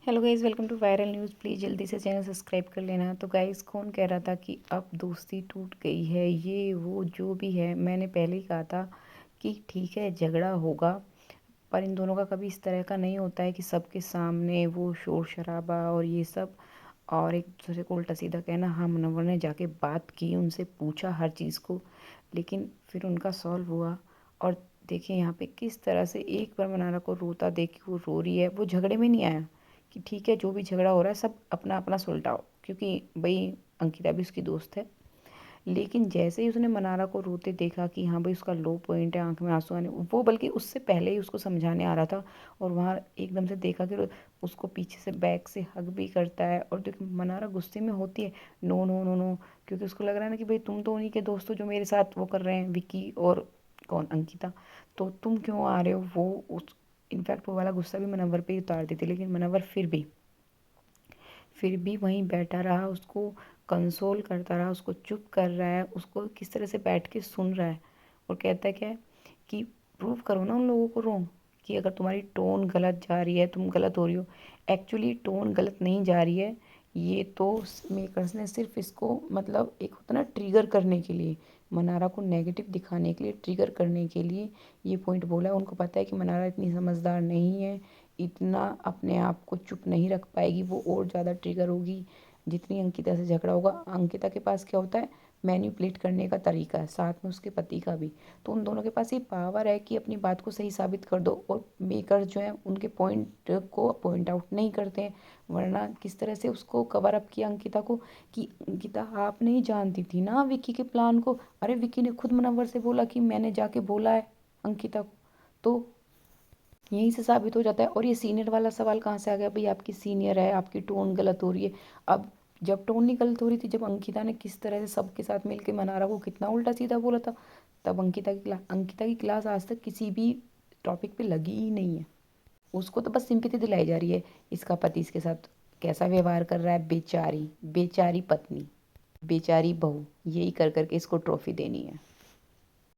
Hello guys, welcome to viral news. Please जल्दी से channel subscribe कर लेना। तो गाइज़, कौन कह रहा था कि अब दोस्ती टूट गई है, ये वो जो भी है। मैंने पहले ही कहा था कि ठीक है, झगड़ा होगा, पर इन दोनों का कभी इस तरह का नहीं होता है कि सबके सामने वो शोर शराबा और ये सब और एक दूसरे को उल्टा सीधा कहना। हाँ, मुनव्वर ने जाके बात की, उनसे पूछा हर चीज़ को, लेकिन फिर उनका सॉल्व हुआ। और देखिए यहाँ पे किस तरह से एक बार मनारा को रोता देख के वो रो रही है। वो झगड़े में नहीं आया कि ठीक है, जो भी झगड़ा हो रहा है सब अपना अपना सुलझाओ, क्योंकि भाई अंकिता भी उसकी दोस्त है। लेकिन जैसे ही उसने मनारा को रोते देखा कि हाँ भाई उसका लो पॉइंट है, आंख में आंसू आने, वो बल्कि उससे पहले ही उसको समझाने आ रहा था। और वहाँ एकदम से देखा कि उसको पीछे से बैक से हग भी करता है। और देखो मनारा गुस्से में होती है, नो नो नो नो, क्योंकि उसको लग रहा है ना कि भाई तुम तो उन्हीं के दोस्त हो जो मेरे साथ वो कर रहे हैं, विक्की और कौन, अंकिता, तो तुम क्यों आ रहे हो। वो उस इनफैक्ट वो वाला गुस्सा भी मनव्वर पे ही उतार देती, लेकिन मनव्वर फिर भी वहीं बैठा रहा, उसको कंसोल करता रहा, उसको चुप कर रहा है, उसको किस तरह से बैठ के सुन रहा है। और कहता है क्या है कि प्रूव करो ना उन लोगों को रॉन्ग, कि अगर तुम्हारी टोन गलत जा रही है, तुम गलत हो रही हो। एक्चुअली टोन गलत नहीं जा रही है, ये तो मेकर्स ने सिर्फ इसको मतलब एक होता ना ट्रिगर करने के लिए, मनारा को नेगेटिव दिखाने के लिए, ट्रिगर करने के लिए ये पॉइंट बोला है। उनको पता है कि मनारा इतनी समझदार नहीं है, इतना अपने आप को चुप नहीं रख पाएगी, वो और ज़्यादा ट्रिगर होगी जितनी अंकिता से झगड़ा होगा। अंकिता के पास क्या होता है, मैनिपुलेट करने का तरीका है, साथ में उसके पति का भी। तो उन दोनों के पास ये पावर है कि अपनी बात को सही साबित कर दो। और मेकर जो है उनके पॉइंट को पॉइंट आउट नहीं करते हैं। वरना किस तरह से उसको कवर अप किया अंकिता को, कि अंकिता आप नहीं जानती थी ना विक्की के प्लान को। अरे विक्की ने खुद मुनव्वर से बोला कि मैंने जाके बोला है अंकिता को। तो यहीं से साबित हो जाता है। और ये सीनियर वाला सवाल कहाँ से आ गया, भाई आपकी सीनियर है, आपकी टोन गलत हो रही है। अब जब टोन नहीं गलत हो रही थी, जब अंकिता ने किस तरह से सबके साथ मिलके मनारा को कितना उल्टा सीधा बोला था, तब अंकिता की क्लास आज तक किसी भी टॉपिक पे लगी ही नहीं है। उसको तो बस सिंपैथी दिलाई जा रही है, इसका पति इसके साथ कैसा व्यवहार कर रहा है, बेचारी बेचारी पत्नी, बेचारी बहू, यही कर करके इसको ट्रॉफी देनी है।